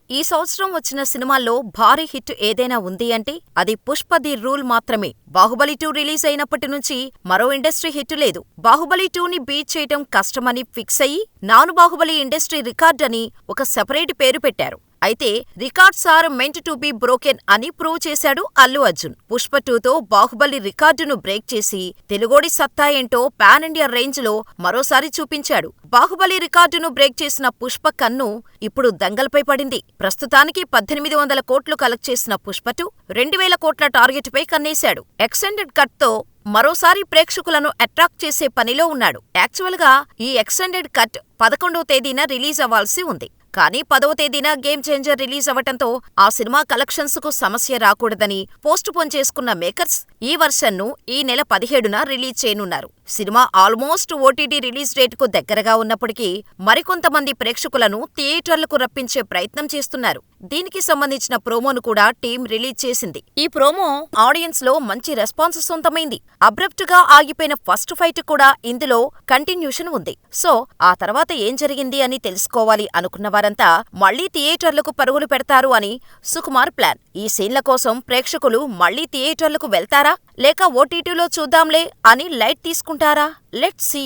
ఈ సంవత్సరం వచ్చిన సినిమాల్లో భారీ హిట్ ఏదైనా ఉంది అంటే అది 'పుష్ప ది రూల్' మాత్రమే. 'బాహుబలి 2' రిలీజ్ అయినప్పటి నుంచి మరో ఇండస్ట్రీ హిట్ లేదు. 'బాహుబలి 2'ని బీట్ చేయటం కష్టమని ఫిక్స్ అయ్యి 'నాను బాహుబలి' ఇండస్ట్రీ రికార్డ్ అని ఒక సెపరేట్ పేరు పెట్టారు. అయితే records are meant to be broken అని ప్రూవ్ చేశాడు అల్లు అర్జున్. 'పుష్ప 2'తో బాహుబలి రికార్డును బ్రేక్ చేసి తెలుగోడి సత్తా ఏంటో పాన్ ఇండియా రేంజ్లో మరోసారి చూపించాడు. బాహుబలి రికార్డును బ్రేక్ చేసిన 'పుష్ప' కన్ను ఇప్పుడు దంగల్పై పడింది. ప్రస్తుతానికి 1800 కోట్లు కలెక్ట్ చేసిన 'పుష్ప 2' 2000 కోట్ల టార్గెట్ పై కన్నేశాడు. ఎక్స్టెండెడ్ కట్తో మరోసారి ప్రేక్షకులను అట్రాక్ట్ చేసే పనిలో ఉన్నాడు. యాక్చువల్గా ఈ ఎక్స్టెండెడ్ కట్ 11వ తేదీన రిలీజ్ అవ్వాల్సి ఉంది. కానీ 10వ తేదీన గేమ్ చేంజర్ రిలీజ్ అవ్వటంతో ఆ సినిమా కలెక్షన్స్ కు సమస్య రాకూడదని పోస్ట్ పోన్ చేసుకున్న మేకర్స్ ఈ వర్షన్ను ఈ నెల 17న రిలీజ్ చేయనున్నారు. సినిమా ఆల్మోస్ట్ ఓటీటీ రిలీజ్ డేట్కు దగ్గరగా ఉన్నప్పటికీ మరికొంతమంది ప్రేక్షకులను థియేటర్లకు రప్పించే ప్రయత్నం చేస్తున్నారు. దీనికి సంబంధించిన ప్రోమోను కూడా టీం రిలీజ్ చేసింది. ఈ ప్రోమో ఆడియన్స్ లో మంచి రెస్పాన్స్ సొంతమైంది. అబ్రప్ట్ గా ఆగిపోయిన ఫస్ట్ ఫైట్ కూడా ఇందులో కంటిన్యూషన్ ఉంది. సో ఆ తర్వాత ఏం జరిగింది అని తెలుసుకోవాలి అనుకున్న వారంతా మళ్లీ థియేటర్లకు పరుగులు పెడతారు అని సుకుమార్ ప్లాన్. ఈ సీన్ల కోసం ప్రేక్షకులు మళ్లీ థియేటర్లకు వెళ్తారా లేక ఓటీటీలో చూద్దాంలే అని లైట్ తీసుకుంటారా? Let's see.